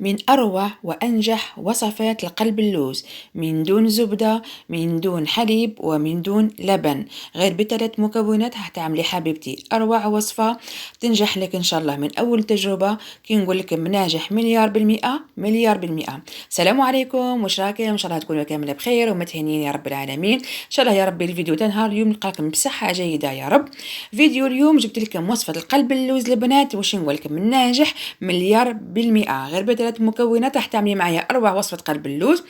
من أروع وأنجح وصفات القلب اللوز، من دون زبدة، من دون حليب، ومن دون لبن، غير بثلاث مكونات هتعملي حبيبتي أروع وصفة تنجح لك إن شاء الله من أول تجربة. كي نقول لك ناجح مليار بالمئة، مليار بالمئة. السلام عليكم، واش راكم؟ إن شاء الله تكونوا كاملة بخير ومتهنين يا رب العالمين. إن شاء الله يا ربي الفيديو تاع نهار اليوم نلقاكم بصحة جيدة يا رب. فيديو اليوم جبت لكم وصفة القلب اللوز البنات، واش نقول لكم ناجح مليار بالمئة، غير بثلاث مكونات راح تعملي معايا أروع وصفة قلب اللوز.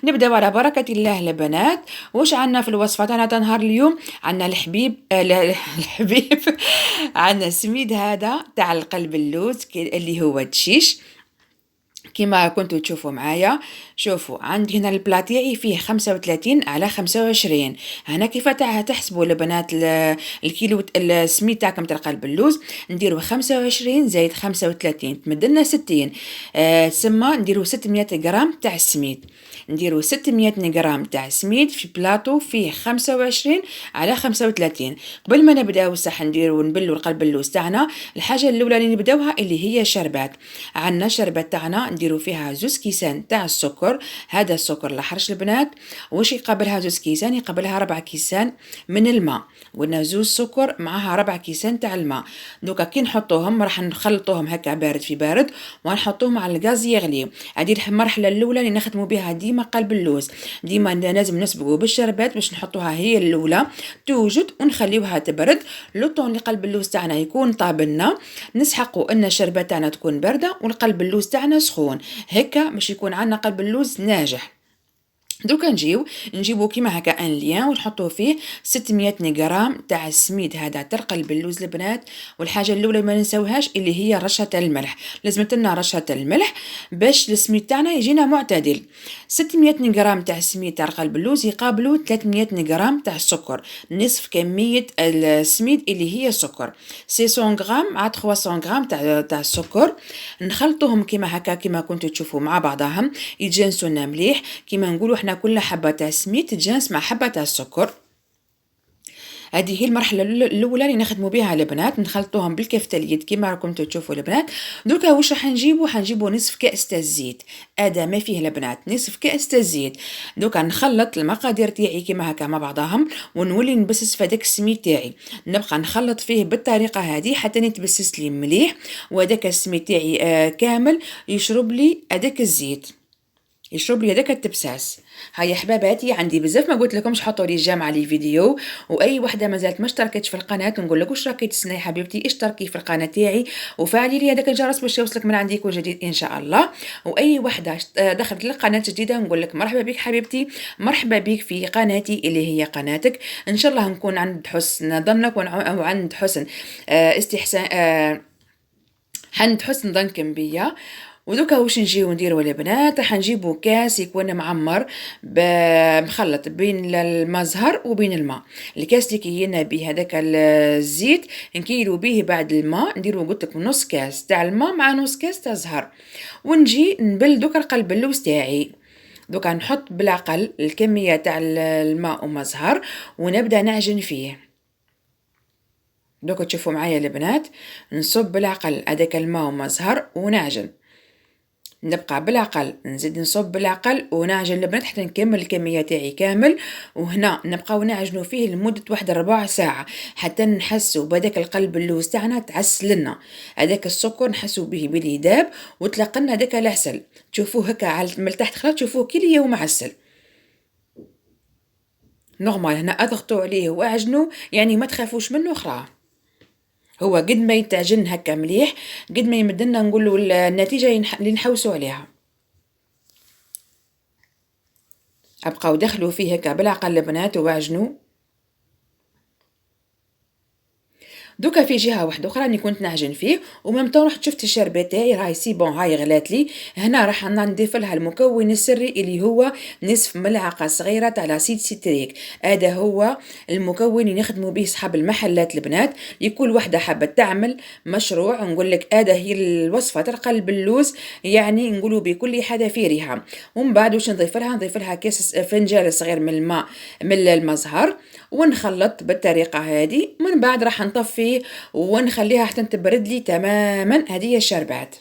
نبداو على بركة الله البنات. واش عندنا في الوصفة تاعنا تاع نهار اليوم؟ عندنا الحبيب الحبيب عندنا سميد هذا تاع القلب اللوز اللي هو دشيش كما كنتوا تشوفوا معايا. شوفوا عندي هنا البلا تاعي فيه 35 على 25. هنا كيف تحسبوا البنات الكيلو السميد تاعكم تاع قلب اللوز؟ نديروا 25 زائد 35 تمدلنا 60. تسمى نديروا 600 غرام تاع السميد. نديروا 600 غرام تاع سميد في بلاطو فيه 25 على 35. قبل ما نبداو صح نديروا نبلوا القلب اللوز تاعنا، الحاجه الاولى اللي نبداوها اللي هي الشربات. عندنا شربات تاعنا نديروا فيها 2 كيسان تاع السكر. هذا السكر الحرش البنات واش يقابلها 2 كيسان؟ يقابلها 4 كيسان من الماء. قلنا 2 سكر معها 4 كيسان تاع الماء. دوكا كي نحطوهم راح نخلطوهم هكا بارد في بارد ونحطوهم على الغاز يغلي. هذه المرحله الاولى اللي نخدموا بها ديما قلب اللوز. ديما لازم نسبقوا بالشربات باش نحطوها هي الاولى توجد ونخليوها تبرد. لو طون اللي قلب اللوز تاعنا يكون طابلنا نسحقوا ان الشربات تاعنا تكون بارده والقلب اللوز تاعنا سخون، هكا باش يكون عندنا قلب اللوز ناجح. دوكا نجيبو كيما هكا ان ليان ونحطوه فيه 600 غرام تاع السميد هذا تاع قلب اللوز البنات. والحاجه الاولى ما ننساوهاش اللي هي رشه الملح، لازمت لنا رشه الملح باش السميد تاعنا يجينا معتدل. 600 غرام تاع السميد تاع قلب اللوز يقابلوا 300 غرام تاع السكر، نصف كميه السميد اللي هي السكر. 600 غرام مع 300 غرام تاع السكر نخلطوهم كيما هكا كيما كنتوا تشوفوا مع بعضهم يتجانسوا لنا مليح. كيما نقولوا احنا كل حبه تاع سميد تتجانس مع حبه تاع السكر. هذه هي المرحله الاولى اللي نخدموا بها البنات، نخلطوهم بالكفته اليد كيما راكم تشوفوا البنات. دوكا واش راح نجيبوا نصف كاس تاع الزيت، هذا ما فيه البنات نصف كاس تاع الزيت. دوكا نخلط المقادير تاعي كيما هكا مع بعضهم ونولي نبسس في هذاك السميد تاعي، نبقى نخلط فيه بالطريقه هذه حتى يتبسس لي مليح وهذاك السميد تاعي كامل يشرب لي هذاك الزيت، يشرب لي هذاك التبساس. هيا حباباتي عندي بزاف ما قلت لكمش حطوا لي جام على الفيديو، واي وحده مازالت ما اشتركتش في القناه نقول لك واش راكي تسناي حبيبتي اشتركي في القناه تاعي وفعلي لي هذاك الجرس باش يوصلك من عندي كل جديد ان شاء الله. واي وحده دخلت للقناه جديده نقول لك مرحبا بك حبيبتي، مرحبا بك في قناتي اللي هي قناتك. ان شاء الله نكون عند حسن ظنك وعند حسن استحسان عند حسن ظنكم بيا. ودوكا واش نجيو نديرو البنات؟ راح نجيبو كاس يكون معمر مخلط بين الماء زهر وبين الماء. الكاس اللي كينا به هذاك الزيت نكيلو به بعد الماء، نديرو قلت لكم نص كاس تاع الماء مع نص كاس تاع زهر. ونجي نبل دوكا القلب اللوز تاعي. دوكا نحط بالعقل الكميه تاع الماء وما زهر ونبدا نعجن فيه. دوكا تشوفوا معايا البنات نصب بالعقل هذاك الماء وما زهر ونعجن، نبقى بالعقل نزيد نصب بالعقل ونعجن البنات حتى نكمل الكميه تاعي كامل. وهنا نبقاو نعجنوا فيه لمده واحد ربع ساعه حتى نحسوا بهذاك القلب اللوز تاعنا تعسلنا، هذاك السكر نحسوا به بلي داب وتلقنا هذاك العسل. تشوفوه هكا على من تحت خلاص تشوفوه كي ليا ومعسل نورمال. هنا اضغطوا عليه واعجنوا يعني ما تخافوش منه خرا. هو قد ما يتعجن هكا مليح قد ما يمدلنا نقولوا النتيجه اللي نحوسوا عليها. ابقاو دخلوا فيه هكا بالعقل البنات واعجنوا. دوكا في جهه واحده اخرى راني كنت نعجن فيه ومام طون رحت شفت الشربات تاعي راهي سي بون هاي غلات لي. هنا راح نضيف لها المكون السري اللي هو نصف ملعقه صغيره تاع لاسيد سيتريك. هذا هو المكون اللي نخدموا به صحاب المحلات البنات. لكل وحده حابه تعمل مشروع نقول لك هذا هي الوصفه تاع قلب اللوز، يعني نقولوا بكل حذافيرها. ومن بعد واش نضيف لها؟ نضيف لها كاس فنجان صغير من الماء من المزهر ونخلط بالطريقه هذه. من بعد راح نطفيه ونخليها حتى تبرد لي تماما. هذه الشربات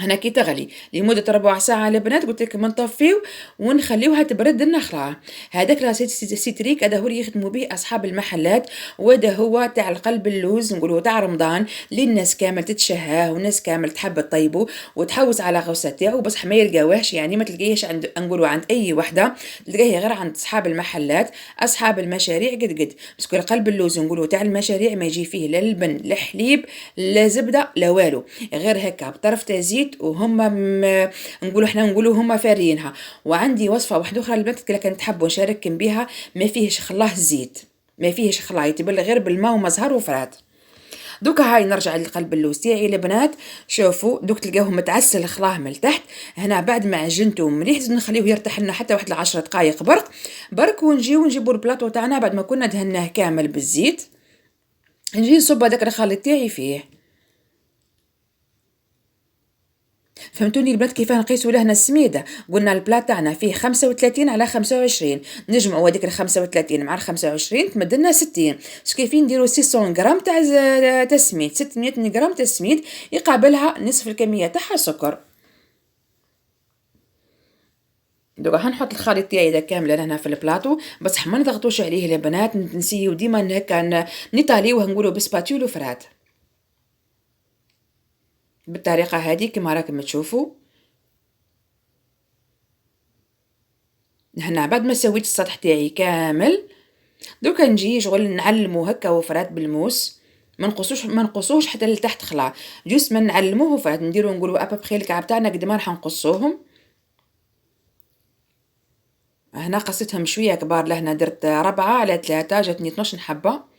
هنا كي تغلي لمدة ربع ساعة البنات قلت لكم نطفيو ونخليوها تبرد النخلة. هذاك راه سيتريك هذا هو اللي يخدموا به أصحاب المحلات، وهذا هو تاع القلب اللوز نقولوا تاع رمضان اللي الناس كامل تتشهاه والناس كامل تحب تطيبه وتحوس على غوصة تاعو، بصح ما يلقاوهش يعني ما تلقايهش عند نقولوا عند أي وحدة، تلقايه غير عند أصحاب المحلات أصحاب المشاريع قد باسكو القلب اللوز نقولوا تاع المشاريع ما يجي فيه لا لبن لا حليب لا زبدة لا والو، غير هكا بطرف تاع زيت وهم نقولوا احنا نقولوا هما فارينها. وعندي وصفه واحده اخرى البنات كان تحبوا نشارككم بها، ما فيهش خلاه زيت، ما فيهش خلاه، يتبل غير بالماء ومزهر وفرات. دوكا هاي نرجع للقلب اللوز تاعي البنات، شوفوا دوك تلقاوه متعسل خلاه من تحت. هنا بعد ما عجنته مليح زيد نخليه يرتاح لنا حتى واحد 10 دقائق برك ونجيبوا البلاطو تاعنا بعد ما كنا دهناه كامل بالزيت، نجي نصب هذاك الخليط تاعي فيه. فهمتوني البنات كيف نقيسوا لهنا السميده؟ قلنا البلاط تاعنا فيه 35 على 25، نجمعوا هذيك ال 35 مع ال 25 تمد لنا 60، كيفين نديروا 600 غرام تاع سميد، 600 غرام تاع سميد يقابلها نصف الكميه تاعها سكر. دوكا هنحط الخليط تاعي هذا كامل هنا في البلاطو، بصح ما نضغطوش عليه البنات، نسيو ديما هكا نطاليوه نقولوا بسباتيول وفرات بالطريقه هذه كما راكم تشوفوا. هنا بعد ما سويت السطح تاعي كامل دوكا نجي شغل نعلمو هكا وفرات بالموس، ما نقصوش حتى لتحت خلا، جوست ما نعلموه وفرات نديرو نقولوا ابابخي الكعب تاعنا قد ما راح نقصوهم. هنا قصيتهم شويه كبار، لهنا درت 4 على 3 جاتني 12 حبه.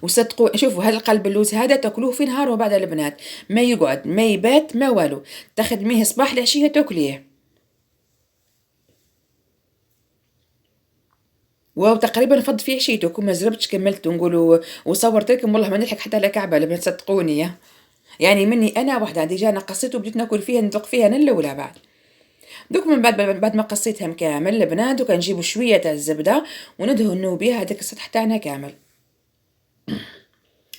وصدقوا شوفوا هذا القلب اللوز هذا تاكلوه في نهار وبعد البنات ما يقعد ما يبات ما والو، تخدميه صباح العشيه تاكليه. وتقريبا فض فيه عشيته كون ما زربتش كملت نقولوا وصورت لكم والله ما نلحق حتى على كعبه لما تصدقوني، يعني مني انا وحده ديجا انا قصيته وبديت ناكل فيها نطلق فيها انا الاولى بعد. دوك من بعد ما قصيتهم كامل البنات دوك نجيبوا شويه تاع الزبده وندهنوا بها هذاك السطح تاعنا كامل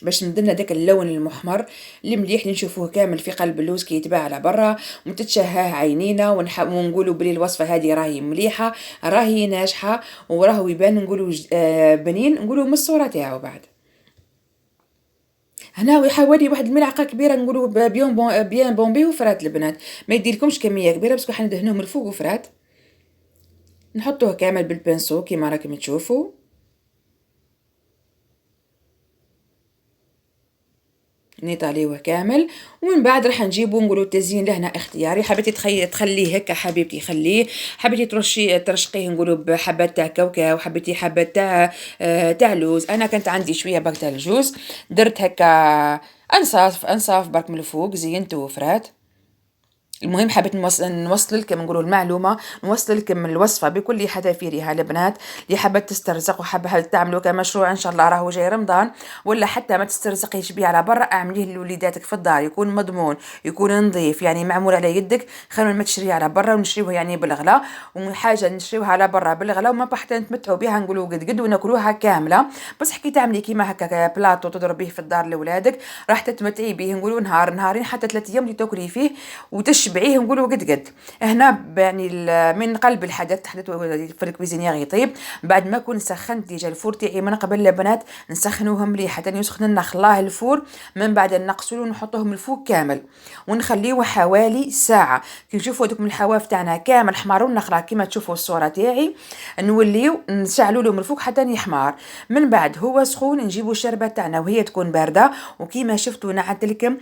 باش ندلنا داك اللون المحمر اللي مليح اللي نشوفوه كامل في قلب اللوز كي يتباع على برا ومتتشهاه عينينا ونقولوا بلي الوصفه هذه راهي مليحه راهي ناجحه وراهو يبان نقولوا بنين نقولوا من الصوره تاعو بعد. هنا حوالي واحد الملعقه كبيره نقولوا بيان بومبي وفرات البنات، ما يديلكمش كميه كبيره بس حندهنوه من الفوق وفرات، نحطوه كامل بالبنسو كيما راكم تشوفوا. نيطاليوه كامل ومن بعد راح نجيبو نقولوا التزيين لهنا اختياري، حبيتي تخليه هكا حبيبتي خليه، حبيتي ترشقيه نقولوا بحبات تاع كاوكاو، حبيتي حبات تاع لوز. انا كانت عندي شويه باك تاع الجوز درت هكا انصاف برك من الفوق زينته وفرات. المهم حبيت نوصل لكم نقولوا المعلومه، نوصل لكم الوصفه بكل حذافيرها البنات، اللي حابه تسترزق وحابه تعملوا كمشروع ان شاء الله راهو جاي رمضان، ولا حتى ما تسترزقيش بيه على برا اعمليه لوليداتك في الدار يكون مضمون يكون نظيف يعني معمول على يدك، خير ما تشريه على برا ونشريوه يعني بالغلا، وحاجه نشريوها على برا بالغلا وما حتى نتمتعوا بها نقولوا قد وناكلوها كامله، بصح كي تعملي كيما هكا بلاطو تضربيه في الدار لاولادك راح تتمتعي به نقولوا نهار نهارين حتى 3 ايام اللي تاكلي فيه وتشبعيه نقولوا قد. هنا يعني من قلب الحدث تحدث في الكويزينيير يطيب، بعد ما كنت سخنت ديجا الفور تاعي من قبل البنات نسخنوه مليح حتى يسخن لنا خلاه الفور، من بعد نقصلو ونحطوهم الفوق كامل ونخليوه حوالي ساعه. كي نشوفوا دوك من الحواف تاعنا كامل حماروا النخله كيما تشوفوا الصوره تاعي نوليو نشعلوا له من الفوق حتى يحمار، من بعد هو سخون نجيبوا الشربه تاعنا وهي تكون بارده، وكيما شفتوا نعت لكم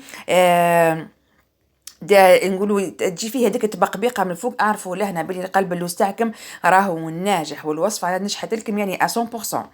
نقولوا تجي فيه هذيك التبقبيقه من الفوق اعرفوا لهنا بلي قلب اللوز تاعكم راهو ناجح والوصفه نجحت لكم يعني 100%.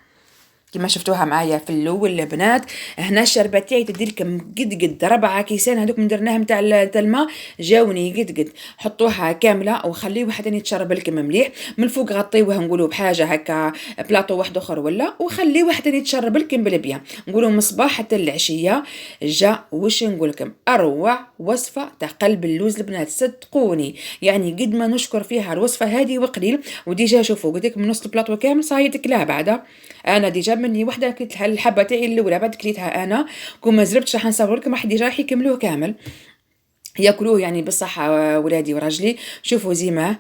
كما شفتوها معايا في الاول البنات. هنا الشربه تاعي تدير لكم قد 4 كيسان هذوك من درناهم تاع الماء جاوني قد حطوها كامله وخليوها حتى يتشرب لكم مليح، من الفوق غطيوها نقولوا بحاجه هكا بلاطو واحد اخر ولا وخليوها حتى يتشرب لكم بالبيان نقولوا من الصباح حتى العشيه. جا واش نقول لكم اروع وصفه تاع قلب اللوز البنات صدقوني، يعني قد ما نشكر فيها الوصفه هذه وقليل. وديجا شوفوا قلت لكم من نص البلاطو كامل صايي تكلاه بعدا، انا ديجا مني وحده كليت الحبه تاعي الاولى بعد كليتها انا كون ما زربتش راح نصور لكم واحد راح يكملوه كامل. ياكلوه يعني بالصحة ولادي وراجلي. شوفوا زيمة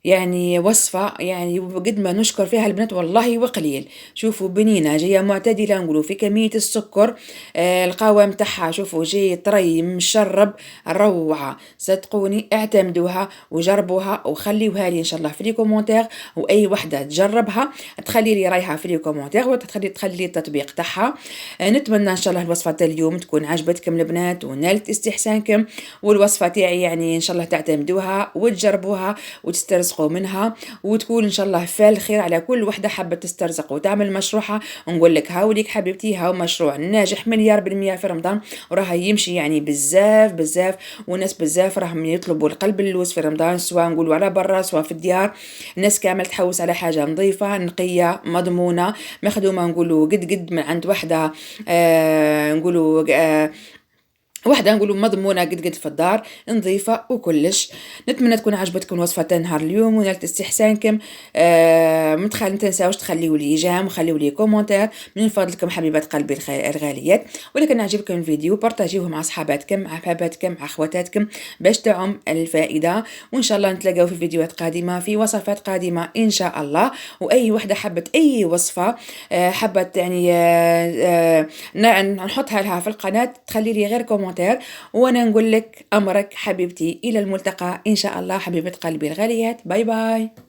يعني وصفة يعني قد ما نشكر فيها البنات والله وقليل. شوفوا بنينة جاية معتدلة نقولوا في كمية السكر، القوام تاعها شوفوا جاي طري مشرب، روعة صدقوني اعتمدوها وجربوها وخليوها لي ان شاء الله في لي كومونتير، واي وحدة تجربها تخلي لي رايها في لي كومونتير وتخلي لي التطبيق تاعها. نتمنى ان شاء الله الوصفة تاع اليوم تكون عجبتكم البنات ونالت استحسانكم، والوصفة تاعي يعني ان شاء الله تعتمدوها وتجربوها وتسترزقوا منها، وتكون ان شاء الله فال خير على كل وحده حابه تسترزق وتعمل مشروعها. ونقول لك هاوليك حبيبتي هاو مشروع ناجح مليار بالمية في رمضان، وراه يمشي يعني بزاف بزاف، وناس بزاف راهم يطلبوا القلب اللوز في رمضان، سواء نقولوا على برا سواء في الديار. الناس كامل تحوس على حاجه نظيفه نقيه مضمونه مخدومه، نقولوا قد من عند وحده، نقولوا واحدة نقولوا مضمونة قد في الدار نظيفة وكلش. نتمنى تكون عجبتكم وصفة نهار اليوم ونالت استحسانكم. ما تنساوش تخليوا لي جام وخليوا لي كومنتير من فضلكم حبيبات قلبي الغاليات. ولكن عجبكم الفيديو بارتاجيوه مع صحاباتكم مع حباباتكم مع اخواتاتكم باش تعم الفائدة. وان شاء الله نتلاقاو في فيديوهات قادمة في وصفات قادمة ان شاء الله. واي وحدة حبت اي وصفة حبت يعني نحطها لها في القناة تخلي لي غير كومنتير، وانا نقول لك امرك حبيبتي الى الملتقى ان شاء الله حبيبة قلبي الغاليات. باي باي.